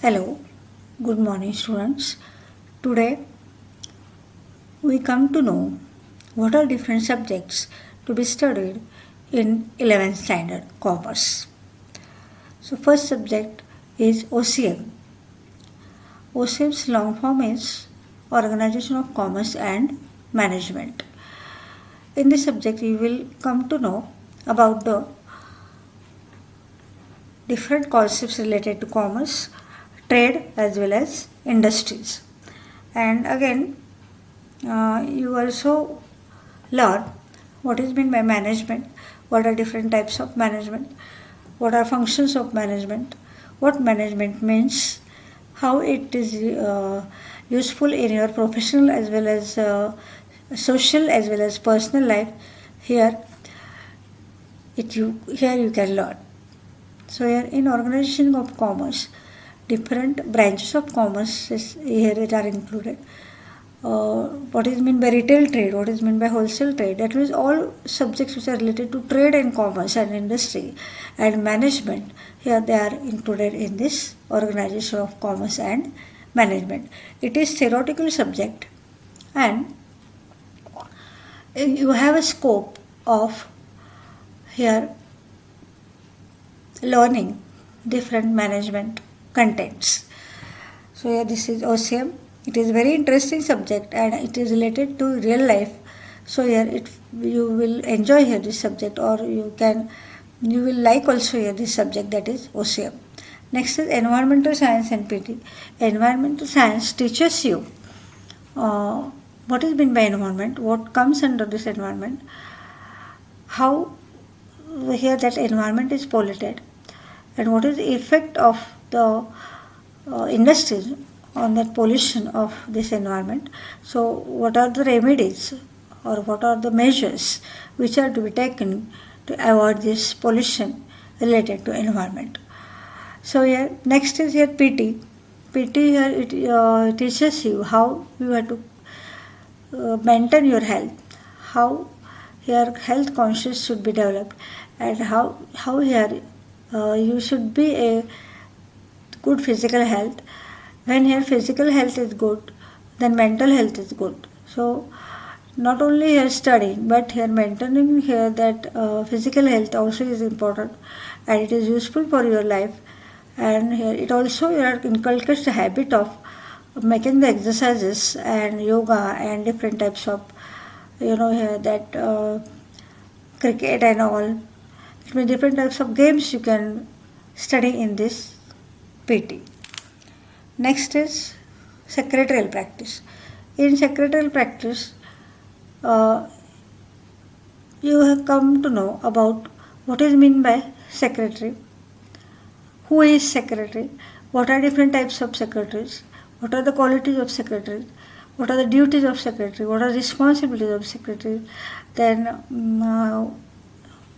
Hello, good morning, students. Today we come to know what are different subjects to be studied in 11th standard commerce. So, first subject is OCM. OCM's long form is Organization of Commerce and Management. In this subject, you will come to know about the different concepts related to commerce, trade, as well as industries. And again, you also learn what is meant by management, what are different types of management, what are functions of management, what management means, how it is useful in your professional as well as social as well as personal life. Here, here you can learn. So here in organization of commerce, different branches of commerce here it are included. What is meant by retail trade, what is meant by wholesale trade, that means all subjects which are related to trade and commerce and industry and management, here they are included in this organization of commerce and management. It is theoretical subject and you have a scope of here learning different management contents. So here this is OCM. It is very interesting subject and it is related to real life. So here you will enjoy here this subject, or you will like also here this subject, that is OCM. Next is environmental science and PT. Environmental science teaches you what is meant by environment, what comes under this environment, how here that environment is polluted, and what is the effect of the industries on that pollution of this environment. So what are the remedies or what are the measures which are to be taken to avoid this pollution related to environment. So here next is here PT. PT here it teaches you how you have to maintain your health, how your health conscious should be developed, and how here you should be a good physical health. When here physical health is good, then mental health is good. So not only here studying, but here maintaining here that physical health also is important, and it is useful for your life. And here it also inculcates the habit of making the exercises and yoga and different types of here that cricket and all. It means different types of games you can study in this PT. Next is secretarial practice. In secretarial practice, you have come to know about what is meant by secretary, who is secretary, what are different types of secretaries, what are the qualities of secretaries, what are the duties of secretary, what are the responsibilities of secretary, then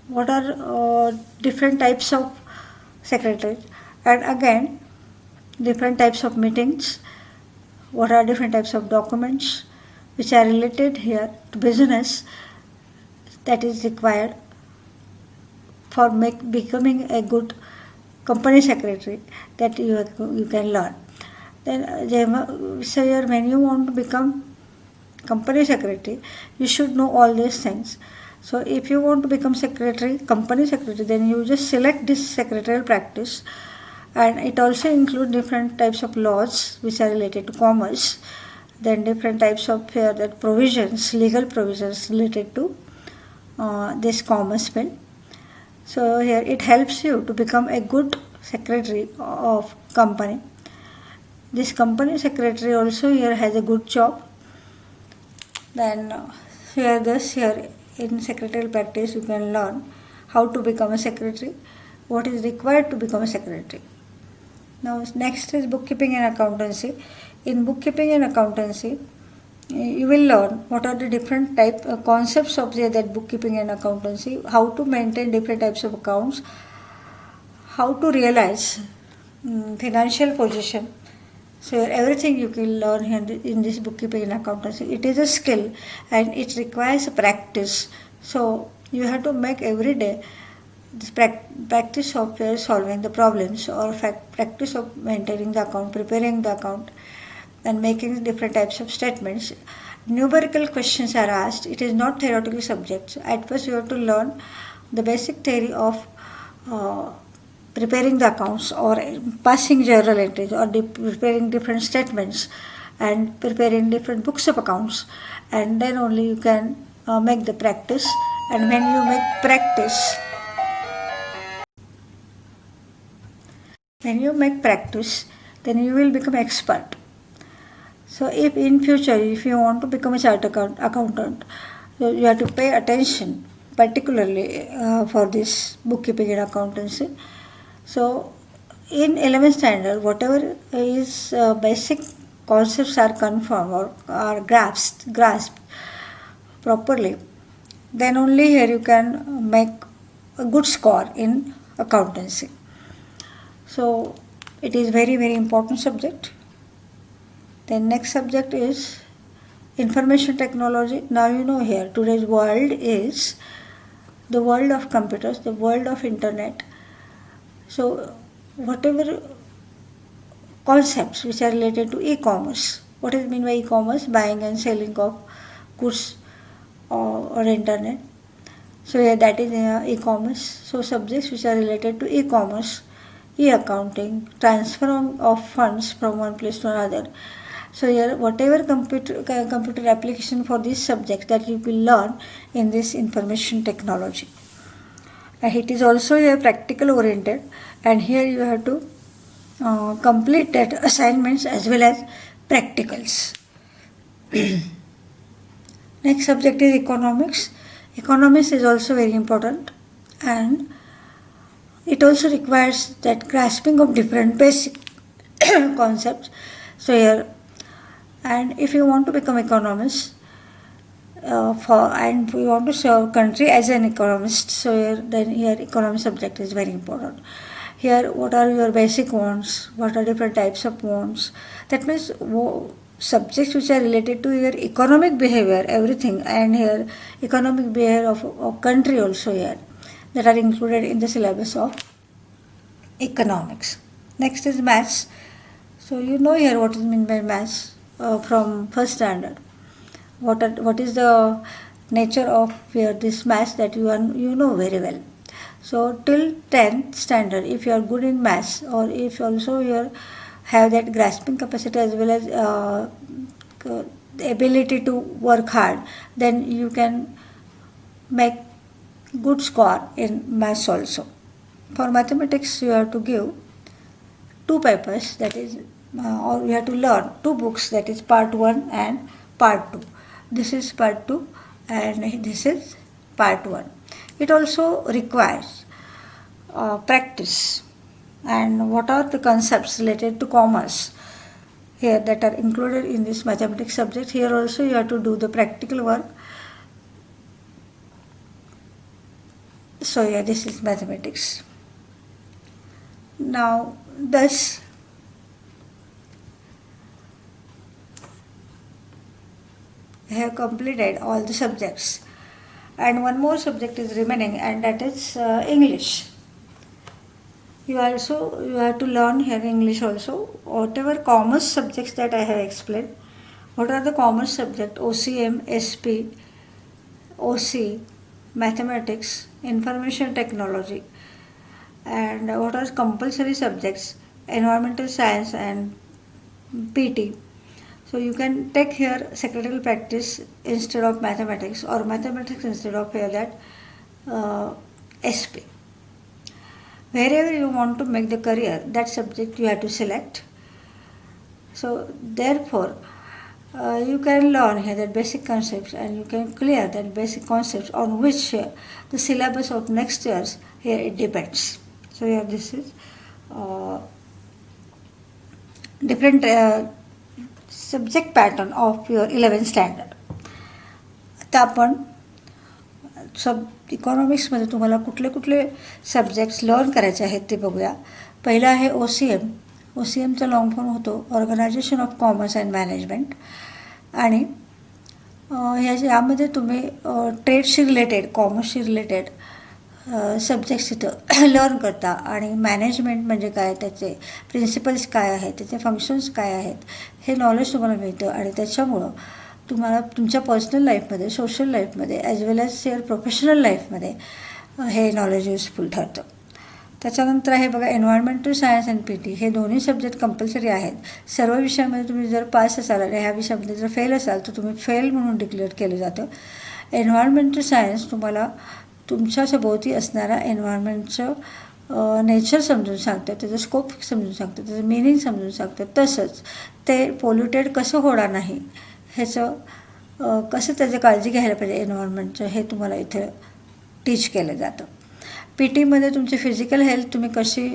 what are different types of secretaries, and again different types of meetings, what are different types of documents which are related here to business that is required for becoming a good company secretary, that you can learn. Then so here when you want to become company secretary, you should know all these things. So if you want to become company secretary, then you just select this secretarial practice, and it also includes different types of laws which are related to commerce, then different types of that provisions, legal provisions related to this commerce field. So here it helps you to become a good secretary of company. This company secretary also here has a good job. Then here in secretarial practice you can learn how to become a secretary, what is required to become a secretary. Now next is bookkeeping and accountancy. In bookkeeping and accountancy, you will learn what are the different concepts of that bookkeeping and accountancy, how to maintain different types of accounts, how to realize financial position. So everything you can learn here in this bookkeeping and accountancy. It is a skill and it requires practice. So you have to make every day this practice of solving the problems, or practice of maintaining the account, preparing the account, and making different types of statements. Numerical questions are asked. It is not theoretical subjects. At first, you have to learn the basic theory of uh, preparing the accounts, or passing journal entries, or preparing different statements, and preparing different books of accounts, and then only you can make the practice. And when you make practice, then you will become expert. So if in future, if you want to become a chartered accountant, so you have to pay attention particularly for this bookkeeping and accountancy. So in 11th standard, whatever is basic concepts are confirmed or are grasped properly, then only here you can make a good score in accountancy. So it is very, very important subject. Then next subject is information technology. Now you know here today's world is the world of computers, the world of internet. So whatever concepts which are related to e-commerce, what is mean by e-commerce? Buying and selling of goods or internet. So yeah, that is e-commerce. So subjects which are related to e-commerce, e-accounting, transfer of funds from one place to another. So here, whatever computer application for this subject that you will learn in this information technology. It is also a practical oriented, and here you have to complete that assignments as well as practicals. Next subject is economics. Economics is also very important, and it also requires that grasping of different basic concepts. So here, and if you want to become economist, and we want to serve country as an economist, so here economic subject is very important. Here, what are your basic wants? What are different types of wants? That means subjects which are related to your economic behavior, everything, and here economic behavior of country also here, that are included in the syllabus of economics. Next is maths. So you know here what is meant by maths from first standard. What is the nature of this maths that you know very well. So till 10th standard, if you are good in maths, or if also you have that grasping capacity as well as the ability to work hard, then you can make good score in maths also. For mathematics, you have to give two papers, that is, or you have to learn two books, that is part 1 and part 2. This is part 2 and this is part 1. It also requires practice. And what are the concepts related to commerce here that are included in this mathematics subject? Here also you have to do the practical work. So yeah, this is mathematics. Now thus I have completed all the subjects, and one more subject is remaining, and that is English. You have to learn here English also. Whatever commerce subjects that I have explained, what are the commerce subjects? OCM, SP, OC, mathematics, information technology, and what are compulsory subjects? Environmental science and PT. So you can take here secretarial practice instead of mathematics, or mathematics instead of here that SP. Wherever you want to make the career, that subject you have to select. So therefore, you can learn here the basic concepts, and you can clear that basic concepts on which the syllabus of next year's here it depends. So here this is different subject pattern of your 11th standard. आता आपण इकॉनॉमिक्समध्ये तुम्हाला कुठले कुठले subjects learn करायचे आहेत ते बघूया. पहिला आहे OCM. OCMचा लॉंग फॉर्म होतो organisation of commerce and management. आणि यामध्ये तुम्ही ट्रेडशी रिलेटेड, कॉमर्सशी रिलेटेड सब्जेक्ट्स इथं लर्न करता आणि मॅनेजमेंट म्हणजे काय, त्याचे प्रिन्सिपल्स काय आहेत, त्याचे फंक्शन्स काय आहेत, हे नॉलेज तुम्हाला मिळतं. आणि त्याच्यामुळं तुम्हाला तुमच्या पर्सनल लाईफमध्ये, सोशल लाईफमध्ये, as well as your professional लाईफमध्ये हे नॉलेज युजफुल ठरतं. त्याच्यानंतर आहे बघा environmental science and P T. हे दोन्ही सब्जेक्ट कंपल्सरी आहेत. सर्व विषयामध्ये तुम्ही जर पास असाल आणि ह्या विषयामध्ये जर फेल असाल तर तुम्ही फेल म्हणून डिक्लेअर केलं जातं. एन्व्हायरमेंटल सायन्स तुम्हाला तुमच्या सभोवती असणाऱ्या एन्व्हायरमेंटचं नेचर समजून सांगतं, त्याचं स्कोप समजून सांगतं, त्याचं मिनिंग समजून सांगतं. तसंच ते पोल्युटेड कसं होणार नाही ह्याचं कसं त्याची काळजी घ्यायला पाहिजे एन्व्हायरमेंटचं, हे तुम्हाला इथे टीच केलं जातं. पी टीमध्ये तुमची फिजिकल हेल्थ तुम्ही कशी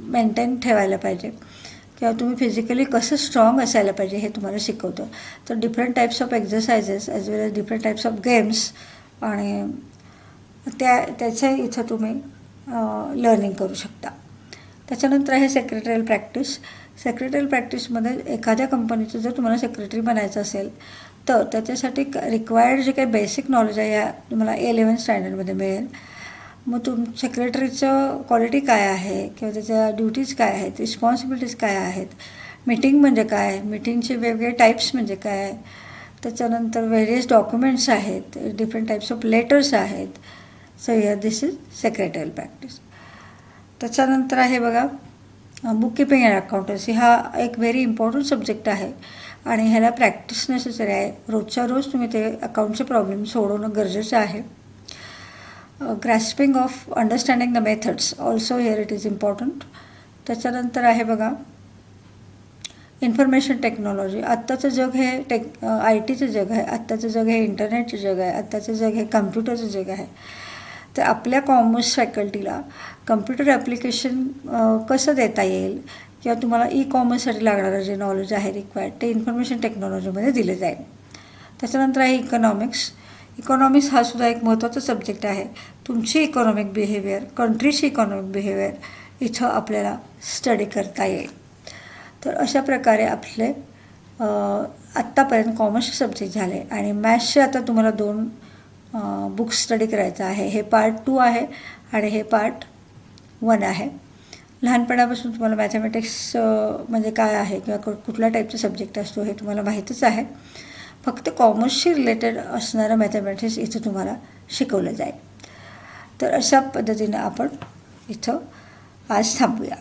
मेंटेन ठेवायला पाहिजे किंवा तुम्ही फिजिकली कसं स्ट्रॉंग असायला पाहिजे हे तुम्हाला शिकवतं. तर different types of exercises as well as different types of games आणि त्याच्या इथं तुम्ही लर्निंग करू शकता. त्याच्यानंतर आहे सेक्रेटरियल प्रॅक्टिस. सेक्रेटरियल प्रॅक्टिसमध्ये एखाद्या कंपनीचं जर तुम्हाला सेक्रेटरी बनायचं असेल तर त्याच्यासाठी रिक्वायर्ड जे काही बेसिक नॉलेज आहे या तुम्हाला 11th स्टँडर्डमध्ये मिळेल. मग सेक्रेटरीचं क्वालिटी काय आहे किंवा त्याच्या ड्युटीज काय आहेत, रिस्पॉन्सिबिलिटीज काय आहेत, मीटिंग म्हणजे काय, मीटिंगचे वेगवेगळे टाईप्स म्हणजे काय, त्याच्यानंतर व्हेरियस डॉक्युमेंट्स आहेत, डिफरंट टाईप्स ऑफ लेटर्स आहेत. So here this is secretarial practice. त्याच्यानंतर आहे बघा बुक किपिंग अँड अकाउंटन्सी. हा एक व्हेरी इम्पॉर्टंट सब्जेक्ट आहे आणि ह्याला प्रॅक्टिस नेसेसरी आहे. रोजच्या रोज तुम्ही ते अकाउंटचे प्रॉब्लेम सोडवणं गरजेचं आहे. Grasping of understanding the methods also here it is important. त्याच्यानंतर आहे बघा इन्फॉर्मेशन टेक्नॉलॉजी. आत्ताचं जग हे आय टीचं जग आहे, आत्ताचं जग हे इंटरनेटचं जग आहे, आत्ताचं जग हे कम्प्युटरचं जग आहे. तर आपल्या कॉमर्स फॅकल्टीला कम्प्युटर ॲप्लिकेशन कसं देता येईल किंवा तुम्हाला ई कॉमर्ससाठी लागणारं जे नॉलेज आहे रिक्वायर्ड ते इन्फॉर्मेशन टेक्नॉलॉजीमध्ये दिले जाईल. त्याच्यानंतर आहे इकॉनॉमिक्स. इकॉनॉमिक्स हा सुद्धा एक महत्त्वाचा सब्जेक्ट आहे. तुमची इकॉनॉमिक बिहेवियर, कंट्रीची इकॉनॉमिक बिहेवियर इथं आपल्याला स्टडी करता येईल. तर अशा प्रकारे आपले आत्तापर्यंत कॉमर्सचे सब्जेक्ट झाले आणि मॅथ्सचे आता तुम्हाला 2 बुक्स स्टडी करायचं आहे. हे पार्ट 2 आहे आणि हे पार्ट 1 आहे. लहानपणापासून तुम्हाला मॅथमॅटिक्स म्हणजे काय आहे किंवा कुठल्या टाईपचा सब्जेक्ट असतो हे तुम्हाला माहीतच आहे. फक्त कॉमर्सशी रिलेटेड असणारं मॅथमॅटिक्स इथं तुम्हाला शिकवलं जाईल. तर अशा पद्धतीनं आपण इथं आज थांबूया.